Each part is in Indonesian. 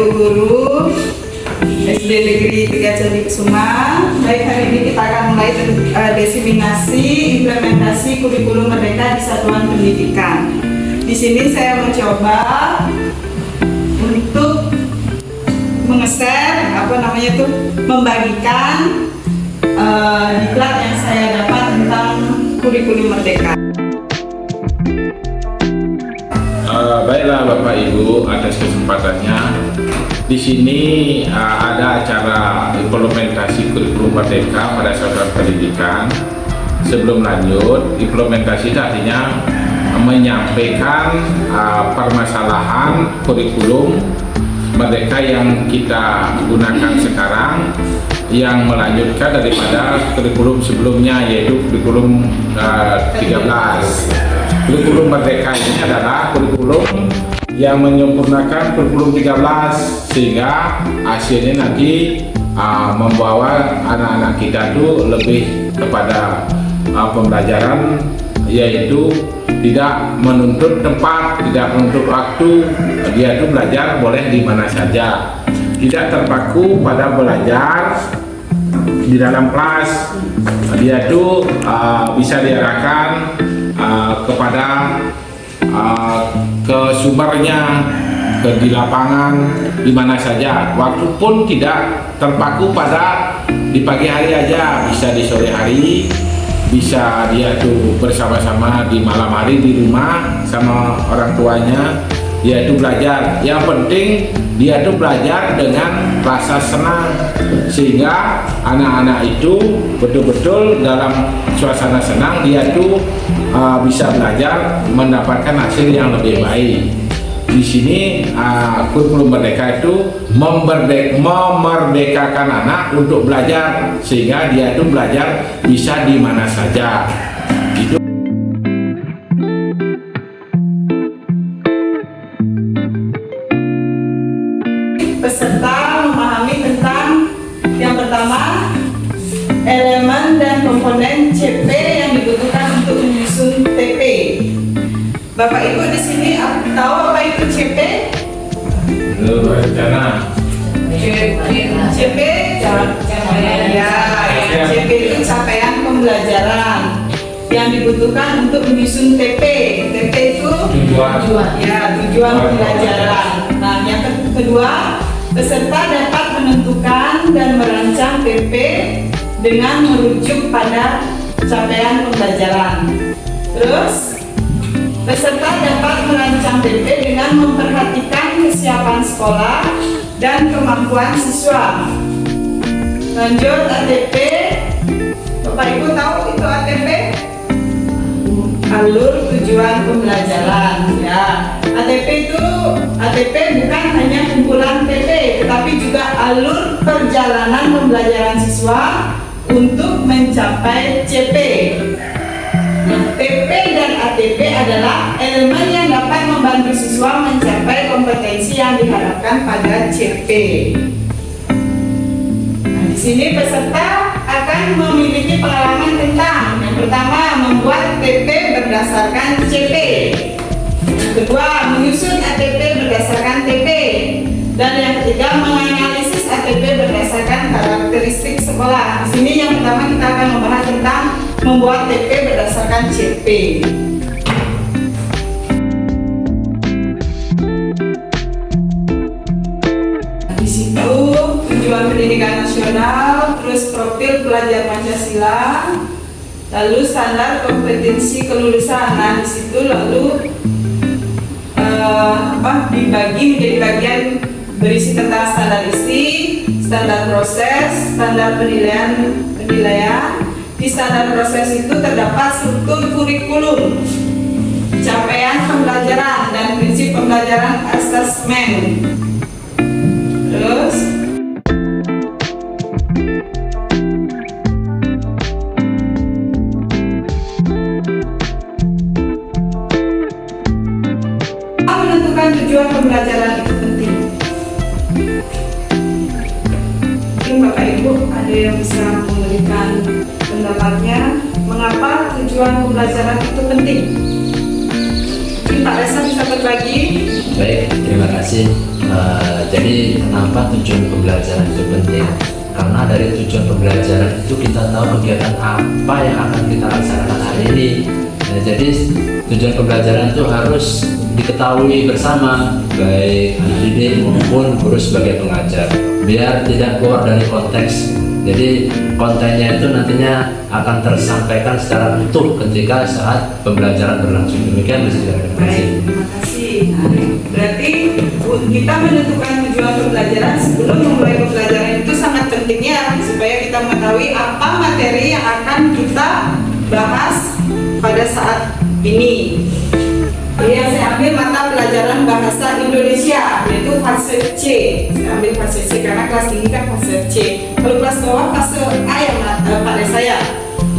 Guru SD Negeri 3 Candi Kusuma. Baik, hari ini kita akan mulai diseminasi implementasi kurikulum Merdeka di Satuan Pendidikan. Di sini saya mencoba untuk membagikan diklat yang saya dapat tentang kurikulum Merdeka. Baiklah Bapak Ibu, atas kesempatannya. Di sini ada acara implementasi kurikulum Merdeka pada Satuan Pendidikan. Sebelum lanjut, implementasi itu artinya menyampaikan permasalahan kurikulum Merdeka yang kita gunakan sekarang, yang melanjutkan daripada kurikulum sebelumnya, yaitu kurikulum 13. Kurikulum Merdeka ini adalah kurikulum yang menyempurnakan kurikulum 13, sehingga hasilnya nanti membawa anak-anak kita itu lebih kepada pembelajaran, yaitu tidak menuntut tempat, tidak menuntut waktu. Dia itu belajar boleh di mana saja, tidak terpaku pada belajar di dalam kelas. Dia itu bisa diarahkan kepada ke sumbernya, di lapangan, di mana saja. Waktu pun tidak terpaku pada di pagi hari aja, bisa di sore hari, bisa dia tuh bersama-sama di malam hari di rumah sama orang tuanya. Dia itu belajar. Yang penting dia itu belajar dengan rasa senang, sehingga anak-anak itu betul-betul dalam suasana senang. Dia itu bisa belajar mendapatkan hasil yang lebih baik. Di sini kurikulum Merdeka itu memerdekakan anak untuk belajar, sehingga dia itu belajar bisa di mana saja. Itu peserta memahami tentang yang pertama, elemen dan komponen CP yang dibutuhkan untuk menyusun TP. Bapak Ibu di sini tahu apa itu CP? rencana. CP CP itu capaian pembelajaran yang dibutuhkan untuk menyusun TP. TP itu tujuan pembelajaran. Nah, yang kedua, peserta dapat menentukan dan merancang TP dengan merujuk pada capaian pembelajaran. Terus, peserta dapat merancang TP dengan memperhatikan kesiapan sekolah dan kemampuan siswa. Lanjut, ATP. Bapak Ibu tahu itu ATP? Alur tujuan pembelajaran. Ya, ATP bukan hanya kumpulan TP, tetapi juga alur perjalanan pembelajaran siswa untuk mencapai CP. TP dan ATP adalah elemen yang dapat membantu siswa mencapai kompetensi yang diharapkan pada CP. Nah, di sini peserta akan memiliki pengalaman tentang yang pertama, membuat TP berdasarkan CP. Yang kedua, menyusun ATP berdasarkan TP. Dan yang ketiga, menganalisis ATP berdasarkan karakteristik sekolah. Di sini yang pertama kita akan membahas tentang membuat TP berdasarkan CP. Di situ tujuan pendidikan nasional, terus profil pelajar Pancasila, lalu standar kompetensi kelulusan. Nah, di situ lalu dibagi menjadi bagian berisi tentang standar isi, standar proses, standar penilaian. Di standar proses itu terdapat struktur kurikulum, capaian pembelajaran, dan prinsip pembelajaran asesmen. Terus menentukan tujuan pembelajaran itu penting. Mungkin Bapak Ibu ada yang bisa memberikan pendapatnya, mengapa tujuan pembelajaran itu penting? Mungkin Pak Resa bisa berbagi. Baik, terima kasih. Jadi kenapa tujuan pembelajaran itu penting? Karena dari tujuan pembelajaran itu kita tahu kegiatan apa yang akan kita laksanakan hari ini. Jadi tujuan pembelajaran itu harus diketahui bersama, baik anak didik maupun guru sebagai pengajar, biar tidak keluar dari konteks. Jadi kontennya itu nantinya akan tersampaikan secara utuh ketika saat pembelajaran berlangsung. Demikian bisa Baik, terima kasih. Nah, berarti kita menentukan tujuan pembelajaran sebelum memulai pembelajaran itu sangat pentingnya supaya kita mengetahui apa materi yang akan kita bahas pada saat ini. Saya ambil mata pelajaran bahasa Indonesia, yaitu fase C. Saya ambil fase C karena kelas tinggi kan fase C. Kalau kelas bawah fase A yang pada saya.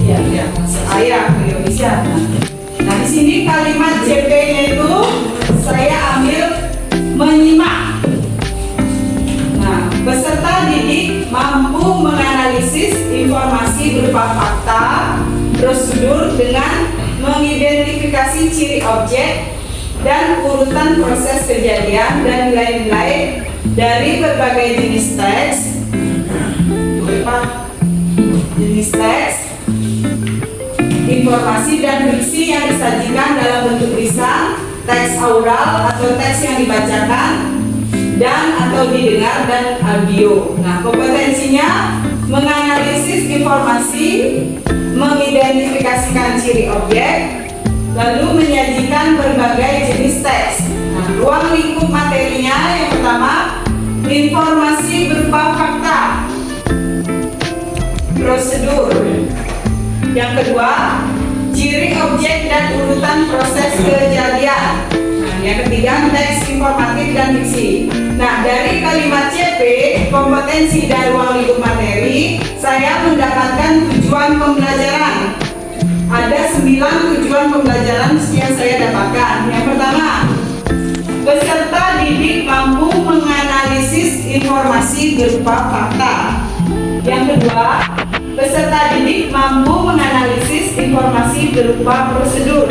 Iya, fase A ya, beliau bisa. Nah, di sini kalimat JP-nya itu saya ambil menyimak. Nah, peserta didik mampu menganalisis informasi berupa fakta, prosedur dengan mengidentifikasi ciri objek dan urutan proses kejadian dan nilai-nilai dari berbagai jenis teks, informasi dan diksi yang disajikan dalam bentuk lisan, teks aural atau teks yang dibacakan dan atau didengar dan audio. Nah, kompetensinya menganalisis informasi, mengidentifikasikan ciri objek, lalu menyajikan berbagai jenis teks. Nah, ruang lingkup materinya yang pertama, informasi berupa fakta, prosedur. Yang kedua, ciri objek dan urutan proses kejadian. Nah, yang ketiga, teks informatif dan diksi. Nah, dari kalimat CP, kompetensi dan ruang lingkup materi, saya mendapatkan tujuan pembelajaran. Ada 9 tujuan pembelajaran yang saya dapatkan. Yang pertama, peserta didik mampu menganalisis informasi berupa fakta. Yang kedua, peserta didik mampu menganalisis informasi berupa prosedur.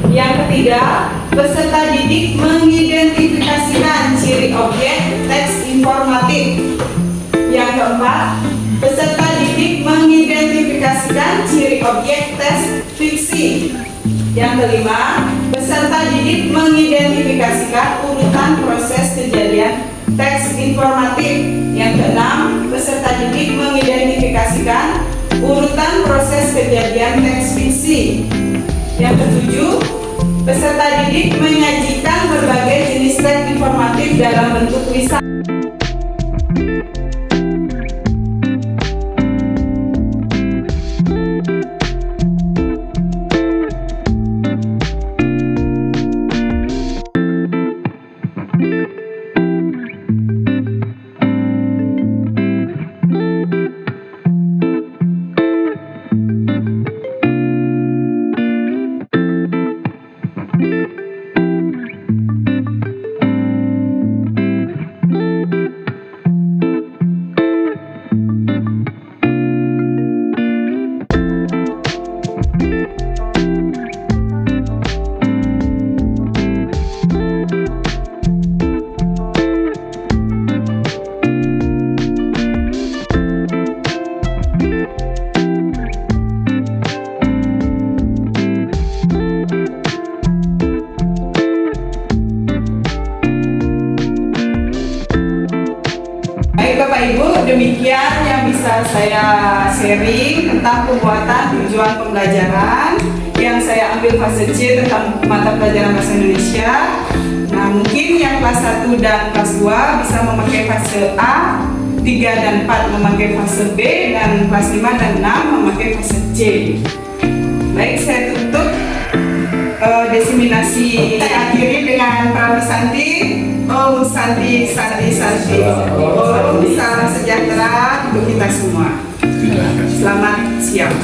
Yang ketiga, peserta didik mengidentifikasikan ciri objek teks informatif. Yang keempat, peserta didik mengidentifikasikan ciri objek teks fiksi. Yang kelima, peserta didik mengidentifikasikan urutan proses kejadian teks informatif. Yang keenam, peserta didik mengidentifikasikan urutan proses kejadian teks fiksi. Yang ketujuh, peserta didik menyajikan berbagai jenis teks informatif dalam bentuk lisan. Demikian yang bisa saya sharing tentang pembuatan tujuan pembelajaran yang saya ambil fase C tentang mata pelajaran bahasa Indonesia. Nah, mungkin yang kelas 1 dan kelas 2 bisa memakai fase A, 3 dan 4 memakai fase B, dan kelas 5 dan 6 memakai fase C. Baik, saya tutup diseminasi. Saya akhiri dengan Prawi Santi. Om Santi, Santi, Santi. Om salam sejahtera untuk kita semua. Selamat siang.